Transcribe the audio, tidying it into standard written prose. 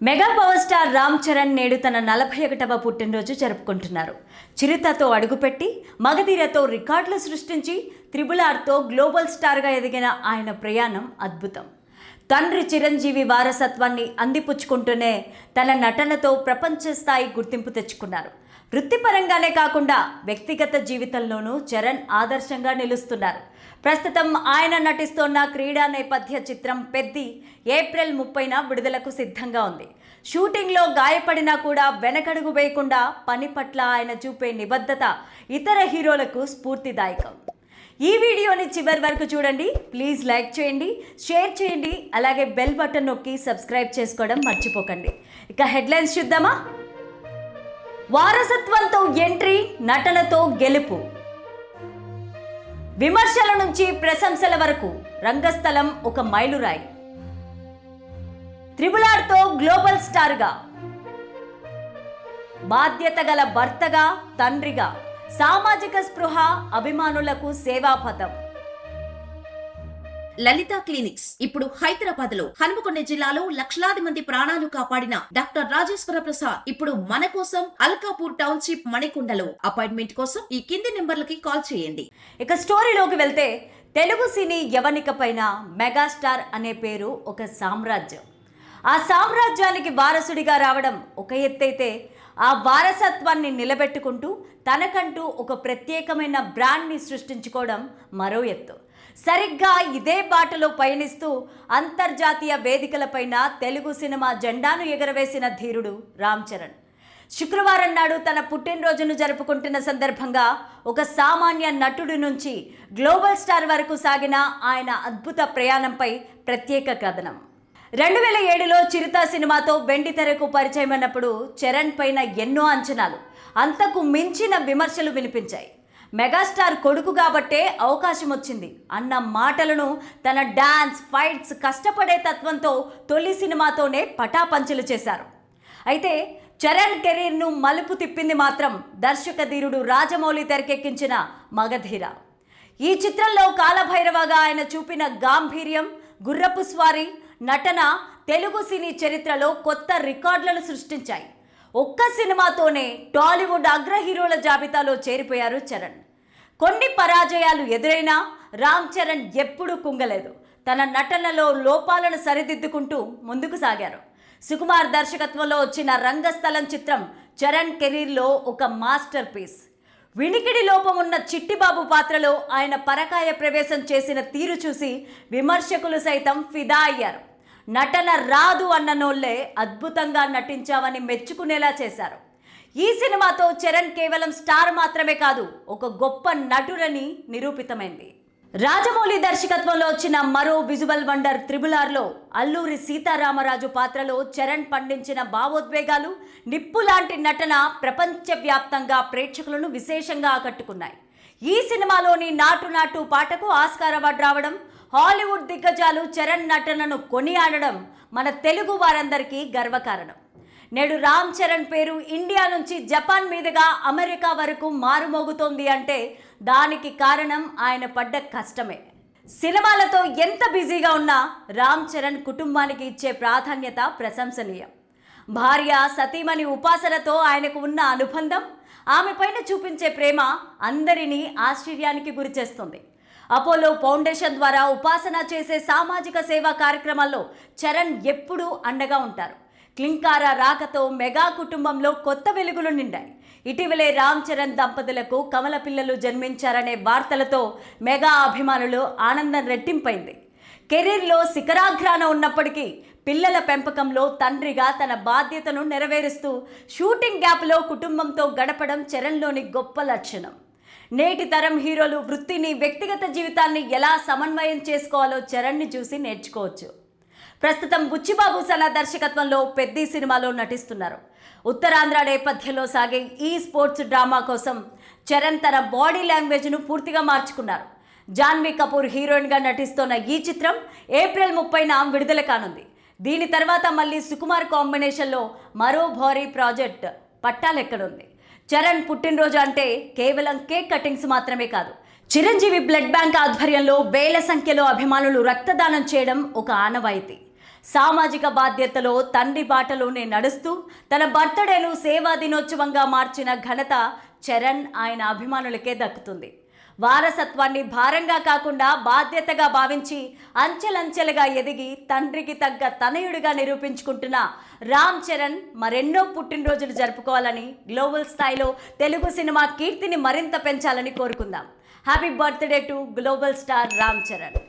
Mega power star Ram Charan నేడు తన 41వ పుట్టినరోజు జరుపుకుంటున్నారు. చిరుతతో అడుగుపెట్టి మగధీరతో రికార్డులు సృష్టించి త్రిబుల్ ఆర్తో గ్లోబల్ స్టార్గా ఎదిగిన ఆయన ప్రయాణం అద్భుతం. తండ్రి చిరంజీవి వారసత్వాన్ని అందిపుచ్చుకుంటూనే తన నటనతో ప్రపంచ స్థాయి గుర్తింపు తెచ్చుకున్నారు. వృత్తిపరంగానే కాకుండా వ్యక్తిగత జీవితంలోనూ చరణ్ ఆదర్శంగా నిలుస్తున్నారు. ప్రస్తుతం ఆయన నటిస్తోన్న క్రీడా నేపథ్య చిత్రం పెద్ది ఏప్రిల్ 30న విడుదలకు సిద్ధంగా ఉంది. షూటింగ్లో గాయపడినా కూడా వెనకడుగు వేయకుండా పని పట్ల ఆయన చూపే నిబద్ధత ఇతర హీరోలకు స్ఫూర్తిదాయకం. ఈ వీడియోని చివరి వరకు చూడండి. ప్లీజ్ లైక్ చేయండి, షేర్ చేయండి, అలాగే బెల్ బటన్ నొక్కి సబ్స్క్రైబ్ చేసుకోవడం మర్చిపోకండి. ఇక హెడ్లైన్స్ చూద్దామా. వారసత్వంతో ఎంట్రీ, నటనతో గెలుపు. విమర్శల నుంచి ప్రశంసల వరకు రంగస్థలం ఒక మైలురాయి. త్రిబుల్ ఆర్తో గ్లోబల్ స్టార్గా, బాధ్యత గల భర్తగా, తండ్రిగా, సామాజిక స్పృహ, అభిమానులకు సేవాపథం. లలిత క్లినిక్స్ ఇప్పుడు హైదరాబాద్ లో, హనుమకొండ జిల్లాలో లక్షలాది మంది ప్రాణాలు కాపాడిన డాక్టర్ రాజేశ్వర ప్రసాద్ ఇప్పుడు మన కోసం అల్కాపూర్ టౌన్షిప్ మణికొండలో. అపాయింట్మెంట్ కోసం ఈ కింది నెంబర్లకి కాల్ చేయండి. ఇక స్టోరీలోకి వెళ్తే, తెలుగు సినీ యవనిక పైన మెగాస్టార్ అనే పేరు ఒక సామ్రాజ్యం. ఆ సామ్రాజ్యానికి వారసుడిగా రావడం ఒక ఎత్తైతే, ఆ వారసత్వాన్ని నిలబెట్టుకుంటూ తనకంటూ ఒక ప్రత్యేకమైన బ్రాండ్ని సృష్టించుకోవడం మరో ఎత్తు. సరిగ్గా ఇదే బాటలో పయనిస్తూ అంతర్జాతీయ వేదికలపైన తెలుగు సినిమా జెండాను ఎగరవేసిన ధీరుడు రామ్ చరణ్. శుక్రవారం నాడు తన పుట్టినరోజును జరుపుకుంటున్న సందర్భంగా ఒక సామాన్య నటుడి నుంచి గ్లోబల్ స్టార్ వరకు సాగిన ఆయన అద్భుత ప్రయాణంపై ప్రత్యేక కథనం. 2007లో చిరుత సినిమాతో వెండి తెరకు పరిచయమైనప్పుడు చరణ్ పైన ఎన్నో అంచనాలు, అంతకు మించిన విమర్శలు వినిపించాయి. మెగాస్టార్ కొడుకు కాబట్టే అవకాశం వచ్చింది అన్న మాటలను తన డాన్స్, ఫైట్స్, కష్టపడే తత్వంతో తొలి సినిమాతోనే పటాపంచలు చేశారు. అయితే చరణ్ కెరీర్ను మలుపు తిప్పింది మాత్రం దర్శక ధీరుడు రాజమౌళి తెరకెక్కించిన మగధీర. ఈ చిత్రంలో కాలభైరవగా ఆయన చూపిన గాంభీర్యం, గుర్రపు స్వారీ, నటన తెలుగు సినీ చరిత్రలో కొత్త రికార్డులను సృష్టించాయి. ఒక్క సినిమాతోనే టాలీవుడ్ అగ్ర హీరోల జాబితాలో చేరిపోయారు చరణ్. కొన్ని పరాజయాలు ఎదురైనా రామ్ చరణ్ ఎప్పుడూ కుంగలేదు. తన నటనలో లోపాలను సరిదిద్దుకుంటూ ముందుకు సాగారు. సుకుమార్ దర్శకత్వంలో వచ్చిన రంగస్థలం చిత్రం చరణ్ కెరీర్లో ఒక మాస్టర్ పీస్. వినికిడి లోపం ఉన్న చిట్టిబాబు పాత్రలో ఆయన పరకాయ ప్రవేశం చేసిన తీరు చూసి విమర్శకులు సైతం ఫిదా అయ్యారు. నటన రాదు అన్ననోళ్లే అద్భుతంగా నటించావని మెచ్చుకునేలా చేశారు. ఈ సినిమాతో చరణ్ కేవలం స్టార్ మాత్రమే కాదు, ఒక గొప్ప నటుడని నిరూపితమైంది. రాజమౌళి దర్శకత్వంలో వచ్చిన మరో విజువల్ వండర్ త్రిబుల్ ఆర్లో అల్లూరి సీతారామరాజు పాత్రలో చరణ్ పండించిన భావోద్వేగాలు, నిప్పు లాంటి నటన ప్రపంచవ్యాప్తంగా ప్రేక్షకులను విశేషంగా ఆకట్టుకున్నాయి. ఈ సినిమాలోని నాటు నాటు పాటకు ఆస్కార్ అవార్డు రావడం, హాలీవుడ్ దిగ్గజాలు చరణ్ నటనను కొనియాడడం మన తెలుగు వారందరికీ గర్వకారణం. నేడు రామ్ చరణ్ పేరు ఇండియా నుంచి జపాన్ మీదుగా అమెరికా వరకు మారుమోగుతోంది అంటే దానికి కారణం ఆయన పడ్డ కష్టమే. సినిమాలతో ఎంత బిజీగా ఉన్నా రామ్ చరణ్ కుటుంబానికి ఇచ్చే ప్రాధాన్యత ప్రశంసనీయం. భార్య సతీమణి ఉపాసనతో ఆయనకు ఉన్న అనుబంధం, ఆమె పైన చూపించే ప్రేమ అందరినీ ఆశ్చర్యానికి గురిచేస్తుంది. అపోలో ఫౌండేషన్ ద్వారా ఉపాసన చేసే సామాజిక సేవా కార్యక్రమాల్లో చరణ్ ఎప్పుడూ అండగా ఉంటారు. క్లింకార రాకతో మెగా కుటుంబంలో కొత్త వెలుగులు నిండాయి. ఇటీవలే రామ్ చరణ్ దంపతులకు కమల పిల్లలు జన్మించారనే వార్తలతో మెగా అభిమానులు ఆనందం రెట్టింపైంది. కెరీర్లో శిఖరాగ్రాన ఉన్నప్పటికీ పిల్లల పెంపకంలో తండ్రిగా తన బాధ్యతను నెరవేరుస్తూ షూటింగ్ గ్యాప్లో కుటుంబంతో గడపడం చరణ్లోని గొప్ప లక్షణం. నేటి తరం హీరోలు వృత్తిని, వ్యక్తిగత జీవితాన్ని ఎలా సమన్వయం చేసుకోవాలో చరణ్ని చూసి నేర్చుకోవచ్చు. ప్రస్తుతం బుచ్చిబాబు సలా దర్శకత్వంలో పెద్ది సినిమాలో నటిస్తున్నారు. ఉత్తరాంధ్ర నేపథ్యంలో సాగే ఈ స్పోర్ట్స్ డ్రామా కోసం చరణ్ తన బాడీ లాంగ్వేజ్ను పూర్తిగా మార్చుకున్నారు. జాన్వీ కపూర్ హీరోయిన్గా నటిస్తున్న ఈ చిత్రం ఏప్రిల్ 30న విడుదల కానుంది. దీని తర్వాత మళ్ళీ సుకుమార్ కాంబినేషన్లో మరో భారీ ప్రాజెక్ట్ పట్టాలెక్కడుంది. చరణ్ పుట్టినరోజు అంటే కేవలం కేక్ కటింగ్స్ మాత్రమే కాదు, చిరంజీవి బ్లడ్ బ్యాంక్ ఆధ్వర్యంలో వేల సంఖ్యలో అభిమానులు రక్తదానం చేయడం ఒక ఆనవాయితీ. సామాజిక బాధ్యతలో తండ్రి బాటలోనే నడుస్తూ తన బర్త్డేను సేవా దినోత్సవంగా మార్చిన ఘనత చరణ్ ఆయన అభిమానులకే దక్కుతుంది. వారసత్వాన్ని భారంగా కాకుండా బాధ్యతగా భావించి అంచెలంచెలుగా ఎదిగి తండ్రికి తగ్గ తనయుడిగా నిరూపించుకుంటున్న రామ్ చరణ్ మరెన్నో పుట్టినరోజులు జరుపుకోవాలని, గ్లోబల్ స్థాయిలో తెలుగు సినిమా కీర్తిని మరింత పెంచాలని కోరుకుందాం. Happy birthday to global star Ram Charan.